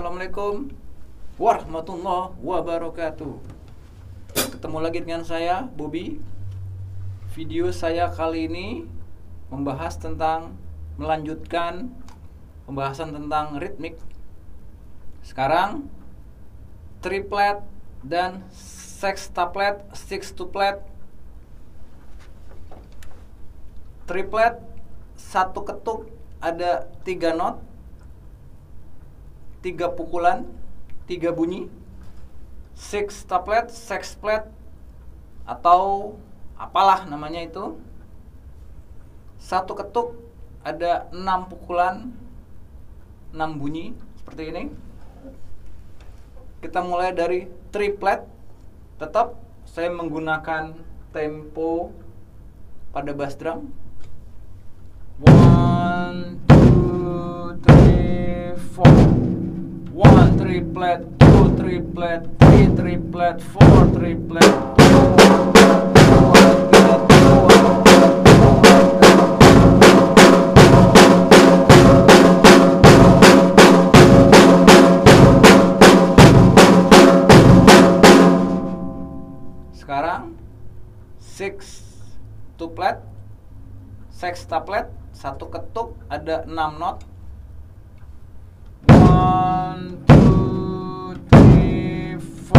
Assalamualaikum warahmatullahi wabarakatuh. Ketemu lagi dengan saya, Bobby. Video saya kali ini melanjutkan pembahasan tentang ritmik. Sekarang triplet dan sextuplet, sextuplet. Triplet satu ketuk ada 3 not, 3 pukulan, 3 bunyi. Sextuplet, sextuplet atau apalah namanya itu, satu ketuk ada 6 pukulan, 6 bunyi seperti ini. Kita mulai dari triplet. Tetap saya menggunakan tempo pada bass drum. 1, 2, 3, 4. 1 triplet, 2 triplet, 3 triplet, 4 triplet. Sekarang sextuplet, sextuplet, satu ketuk ada 6 not. 1, 2, 3, 4.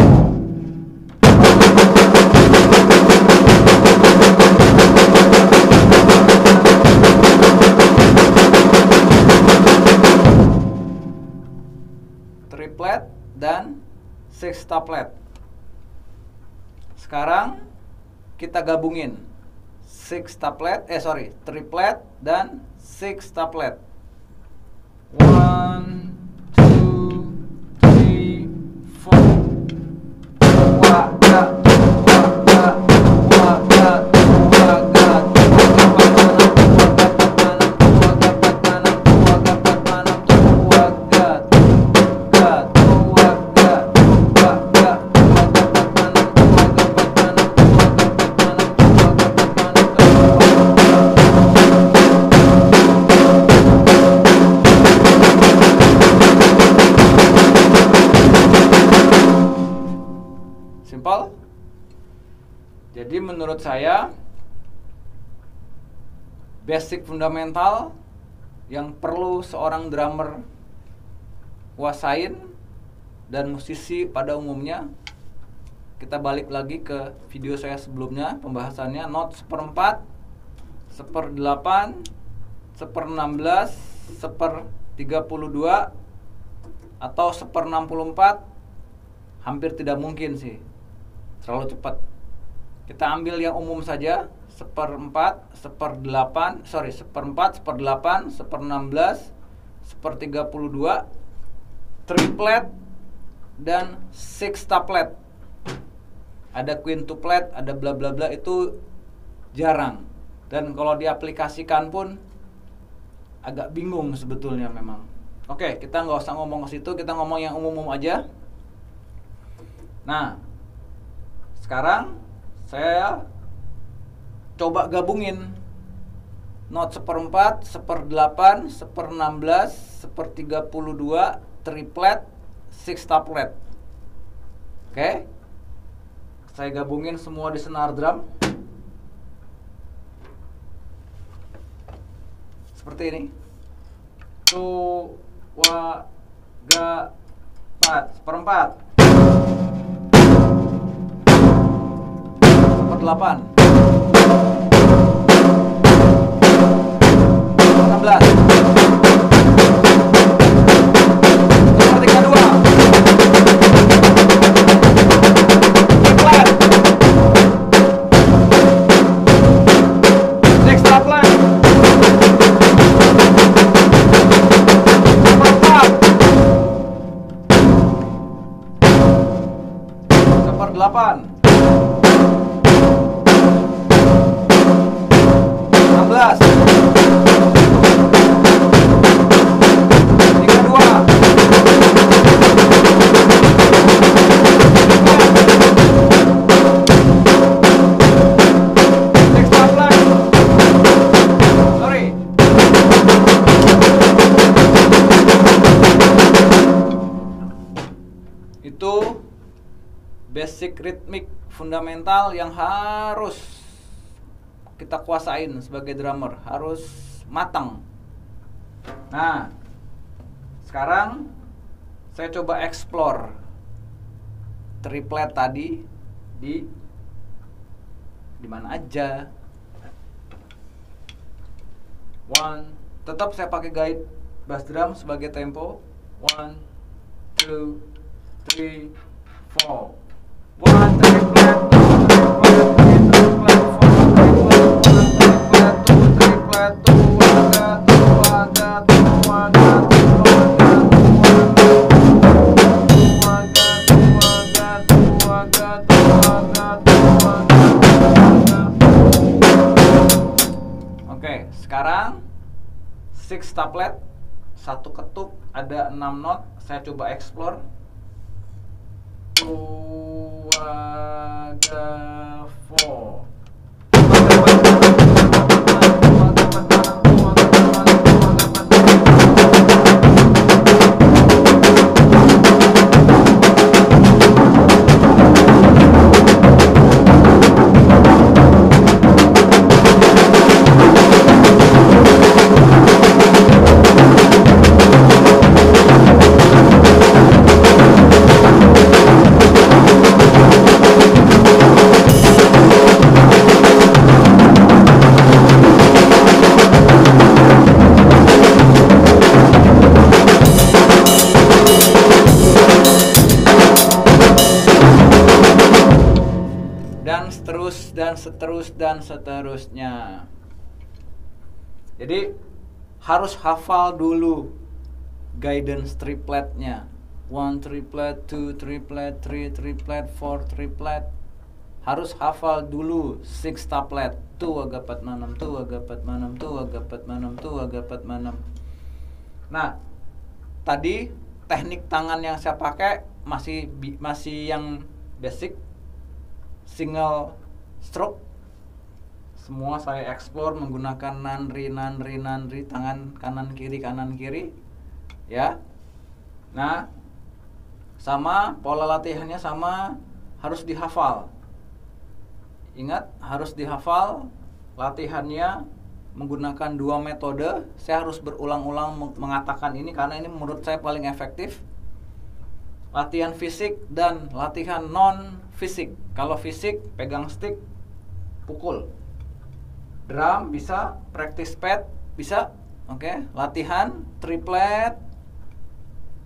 Triplet dan sextuplet. Sekarang kita gabungin triplet dan sextuplet. 1, 2, 3, 4. Simple. Jadi menurut saya basic fundamental yang perlu seorang drummer kuasain dan musisi pada umumnya. Kita balik lagi ke video saya sebelumnya, pembahasannya not 1/4, 1/8, 1/16, 1/32 atau 1/64. Hampir tidak mungkin sih, terlalu cepat. Kita ambil yang umum saja, 1/4, 1/8, 1/4, 1/8, 1/16, 1/32, triplet dan sextuplet. Ada quintuplet, ada bla bla bla, itu jarang. Dan kalau diaplikasikan pun agak bingung sebetulnya memang. Oke, kita nggak usah ngomong ke situ, kita ngomong yang umum-umum aja. Nah, sekarang saya coba gabungin not 1/4, 1/8, 1/16, 1/32, triplet, sextuplet. Oke, saya gabungin semua di senar drum seperti ini. 2, 3, 4, 1/4, 1/8, 1/16, 1/32, triplet, sextuplet, 1/8, 16, 32, basic ritmik fundamental yang harus kita kuasain sebagai drummer, harus matang. Nah, sekarang saya coba explore triplet tadi di mana aja. Tetap saya pakai guide bass drum sebagai tempo. 1, 2, 3, 4. 1 triplet, 2 triplet, 3 triplet, 4 triplet, 1 triplet, 2 triplet, 2 Oke, sekarang 6 staplet, satu ketuk ada 6 not. Saya coba explore. 2, 3, 4. Dan seterusnya. Jadi harus hafal dulu guidance tripletnya. 1 triplet, 2 triplet, 3 triplet, 4 triplet. Harus hafal dulu 6 staplet. Tu agapat manam, tu agapat manam, tu agapat manam, tu agapat manam. Nah, tadi teknik tangan yang saya pakai masih yang basic, single stroke. Semua saya explore menggunakan nanri, tangan kanan kiri, ya. Nah, sama pola latihannya sama, harus dihafal. Ingat, harus dihafal. Latihannya menggunakan 2 metode. Saya harus berulang-ulang mengatakan ini karena ini menurut saya paling efektif. Latihan fisik dan latihan non fisik. Kalau fisik pegang stick, pukul. Drum bisa, practice pad bisa. Oke, latihan triplet.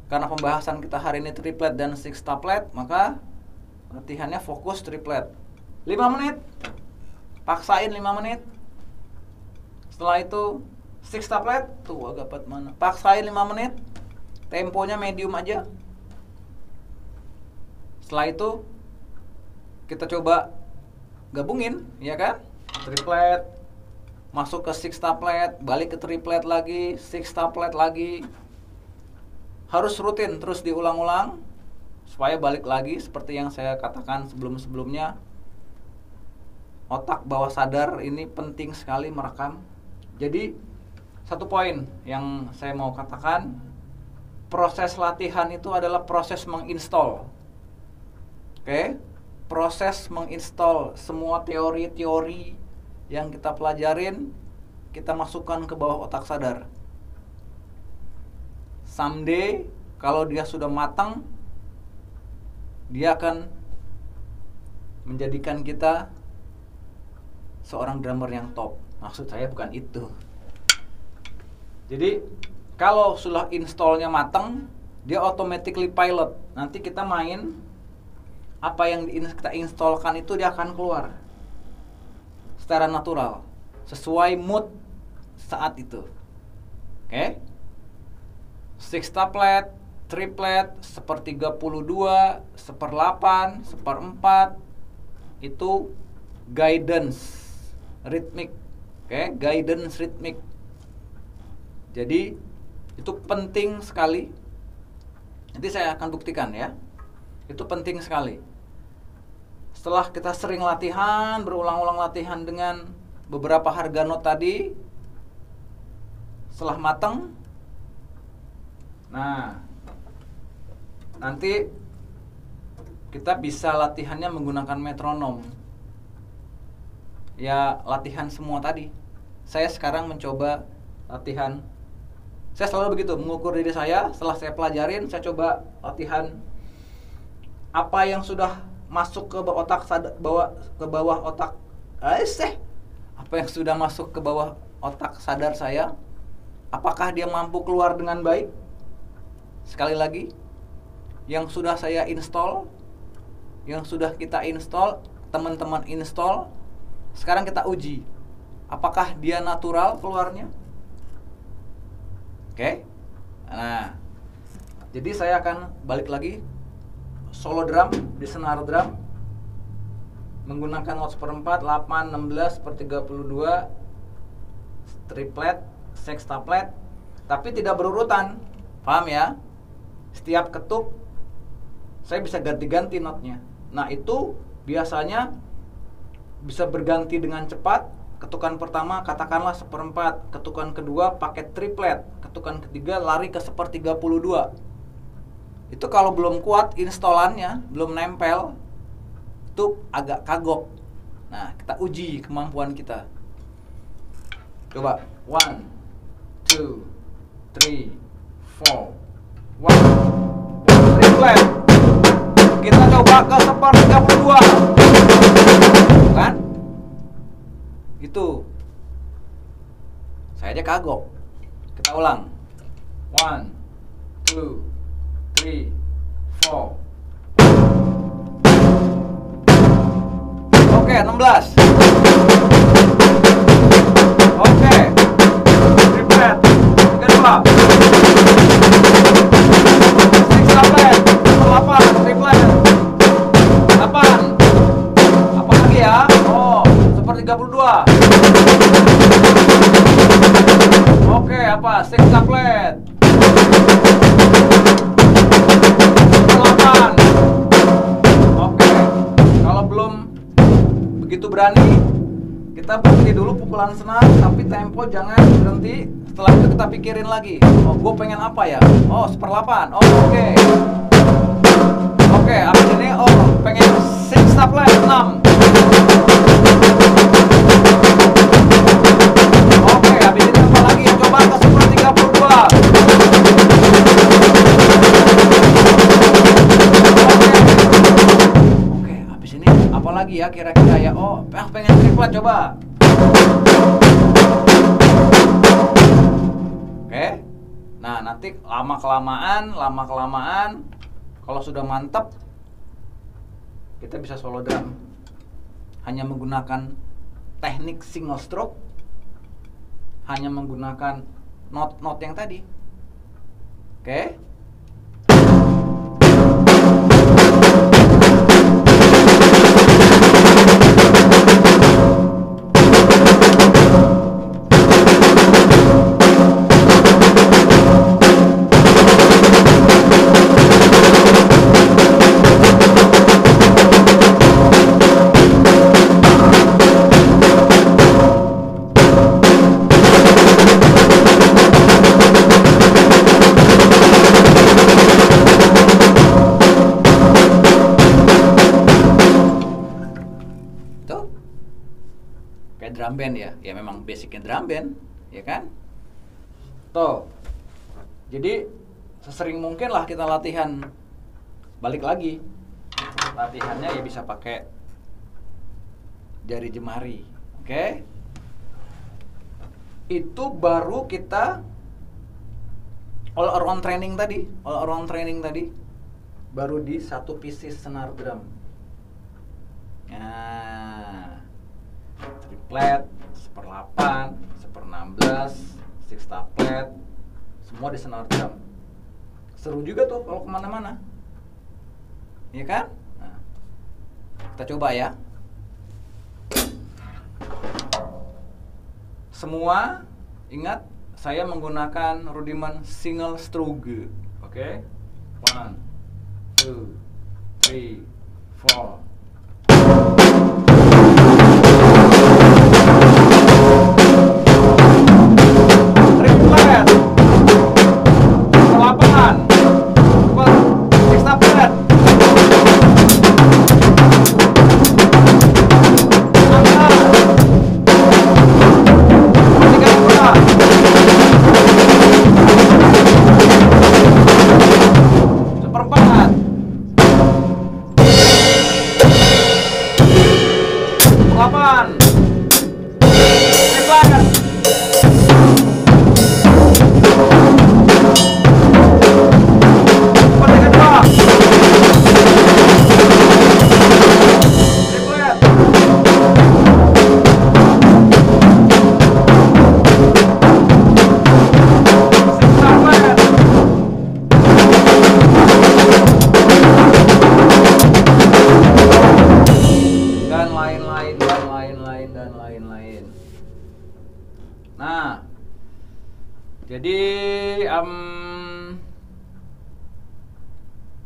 Karena pembahasan kita hari ini triplet dan 6 staplet, maka latihannya fokus triplet. 5 menit. Paksain 5 menit. Setelah itu 6 staplet, tuh agak dapat mana. Paksain 5 menit. Temponya medium aja. Setelah itu kita coba gabungin, ya kan? Triplet masuk ke 6 staplet, balik ke triplet lagi, 6 staplet lagi. Harus rutin terus diulang-ulang supaya balik lagi seperti yang saya katakan sebelum-sebelumnya. Otak bawah sadar ini penting sekali merekam. Jadi satu poin yang saya mau katakan, proses latihan itu adalah proses menginstall. Oke? Proses menginstall semua teori-teori yang kita pelajarin, kita masukkan ke bawah otak sadar. Someday kalau dia sudah matang, dia akan menjadikan kita seorang drummer yang top. Maksud saya bukan itu. Jadi kalau sudah installnya matang, dia automatically pilot. Nanti kita main, apa yang kita installkan itu dia akan keluar secara natural, sesuai mood saat itu. Oke? 6 staplet, triplet, 1/32, 1/8, 1/4 itu guidance ritmik. Oke, guidance ritmik. Jadi itu penting sekali. Nanti saya akan buktikan ya. Itu penting sekali. Setelah kita sering latihan, berulang-ulang latihan dengan beberapa harga not tadi, setelah matang, nah nanti kita bisa latihannya menggunakan metronom. Ya, latihan semua tadi. Saya sekarang mencoba latihan. Saya selalu begitu, mengukur diri saya. Setelah saya pelajarin, saya coba latihan apa yang sudah masuk ke otak, ke bawah otak. Apa yang sudah masuk ke bawah otak sadar saya, apakah dia mampu keluar dengan baik? Sekali lagi, yang sudah saya install, yang sudah kita install, teman-teman install, sekarang kita uji, apakah dia natural keluarnya? Oke? Nah, jadi saya akan balik lagi solo drum di senar drum menggunakan notes per 4, 8, 16 per 32 triplet, sextuplet, tapi tidak berurutan. Paham ya? Setiap ketuk saya bisa ganti-ganti notnya. Nah, itu biasanya bisa berganti dengan cepat. Ketukan pertama katakanlah 1/4, ketukan kedua pakai triplet, ketukan ketiga lari ke 1/32. Itu kalau belum kuat installannya, belum nempel, itu agak kagok. Nah, kita uji kemampuan kita. Coba 1, 2, 3, 4, 1 triplet. Kita coba ke 1/32. Kan? Itu saya aja kagok. Kita ulang 1, 2, 3, 4. Oke, 16. Oke, triplet kedua, sextuplet 8, triplet 8. Apa lagi ya? Oh, 1/32. Oke, apa? Sextuplet 8. Oke, kalau belum begitu berani, kita berhenti dulu pukulan senar, tapi tempo jangan berhenti. Setelah itu kita pikirin lagi, oh gue pengen apa ya? Oh 1/8. Oh oke. Oke, abis ini oh pengen sextuplet 6. Oke, habis ini apa lagi? Coba ke 1/32. Oke, habis ini apa lagi ya kira-kira ya? Oh, pengen triplet coba. Oke. Nah, nanti lama-kelamaan kalau sudah mantap kita bisa solo drum. Hanya menggunakan teknik single stroke, hanya menggunakan not yang tadi. Oke? Drum band ya memang basicnya drum band, ya kan? Tuh, jadi sesering mungkin lah kita latihan. Balik lagi, latihannya ya bisa pakai jari jemari, oke? Itu baru kita all around training tadi, baru di satu pieces senar drum. Nah, triplet, 1/8, 1/16, sextuplet, semua di senar drum. Seru juga tuh kalau kemana-mana, ya kan? Nah, kita coba ya. Semua ingat, saya menggunakan rudiment single stroke. Oke? 1, 2, 3, 4. Triplet 8, sextuplet Jadi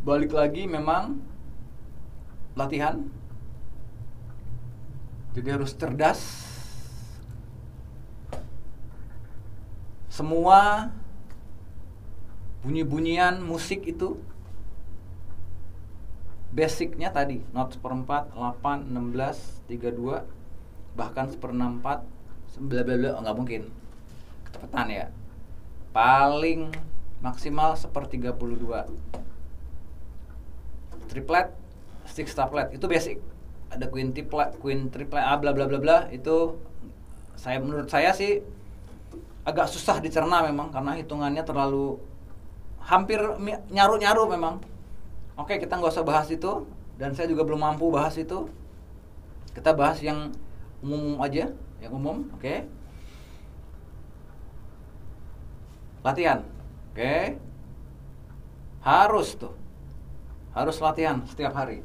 balik lagi memang latihan. Jadi harus cerdas. Semua bunyi-bunyian musik itu basicnya tadi not seperempat, 8, 16, 32, bahkan seperempat, 9, nggak mungkin kecepatan ya. Paling maksimal 1/32. Triplet, sextuplet itu basic. Ada quintuplet, bla bla bla bla, itu menurut saya sih agak susah dicerna memang karena hitungannya terlalu hampir nyaru memang. Oke, kita nggak usah bahas itu dan saya juga belum mampu bahas itu. Kita bahas yang umum aja, yang umum, oke. Latihan, oke. Harus latihan setiap hari.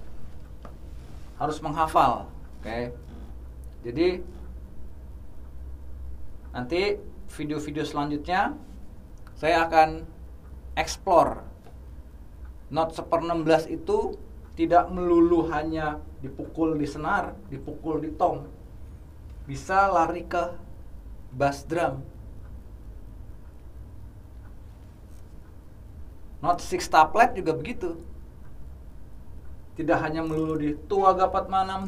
Harus menghafal, oke. Jadi nanti video-video selanjutnya saya akan explore not 1/16 itu tidak melulu hanya dipukul di senar, dipukul di tong. Bisa lari ke bass drum. Not sextuplet juga begitu. Tidak hanya melulu di tua gapat manam,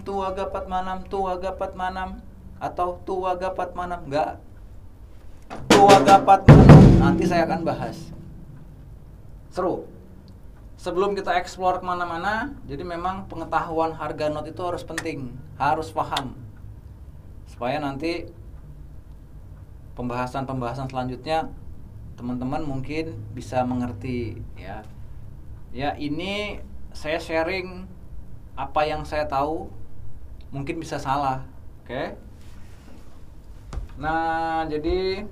atau tua gapat manam, enggak. Tua gapat manam nanti saya akan bahas. Seru. Sebelum kita explore kemana-mana, jadi memang pengetahuan harga not itu harus penting, harus paham, supaya nanti pembahasan selanjutnya teman-teman mungkin bisa mengerti ya. Ya, ini saya sharing apa yang saya tahu, mungkin bisa salah, oke? Nah, jadi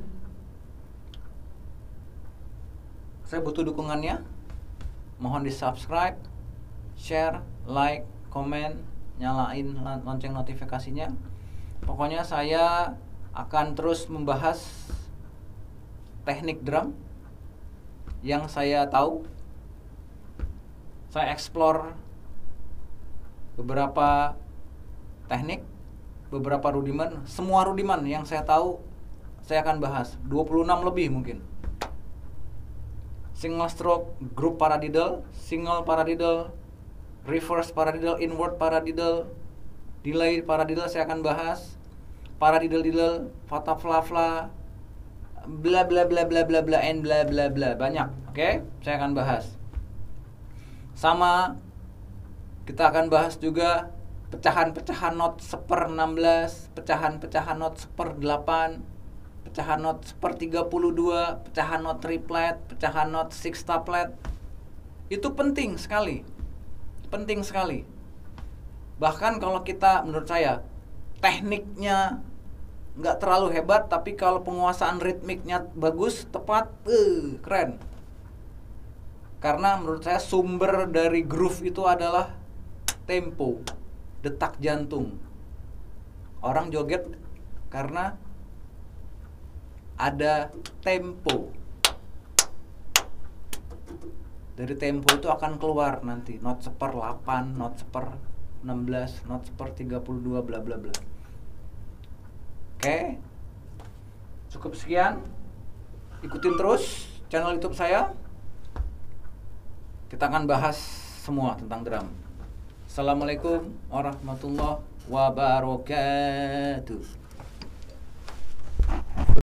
saya butuh dukungannya. Mohon di subscribe, share, like, komen, nyalain lonceng notifikasinya. Pokoknya saya akan terus membahas teknik drum yang saya tahu. Saya explore beberapa teknik, beberapa rudimen, semua rudimen yang saya tahu saya akan bahas. 26 lebih mungkin. Single stroke, group paradiddle, single paradiddle, reverse paradiddle, inward paradiddle, delay paradiddle saya akan bahas. Paradiddle, fata fla, bla bla bla bla bla bla and bla bla bla, banyak. Oke, saya akan bahas. Sama kita akan bahas juga pecahan-pecahan not 1/16, pecahan-pecahan not 1/8, pecahan not 1/32, pecahan not triplet, pecahan not sextuplet. Itu penting sekali. Penting sekali. Bahkan kalau kita, menurut saya, tekniknya nggak terlalu hebat, tapi kalau penguasaan ritmiknya bagus, tepat, keren. Karena menurut saya sumber dari groove itu adalah tempo, detak jantung. Orang joget karena ada tempo. Dari tempo itu akan keluar nanti not 1/8, not 1/16, not 1/32, bla bla bla. Oke. Cukup sekian. Ikutin terus channel YouTube saya. Kita akan bahas semua tentang drum. Assalamualaikum warahmatullahi wabarakatuh.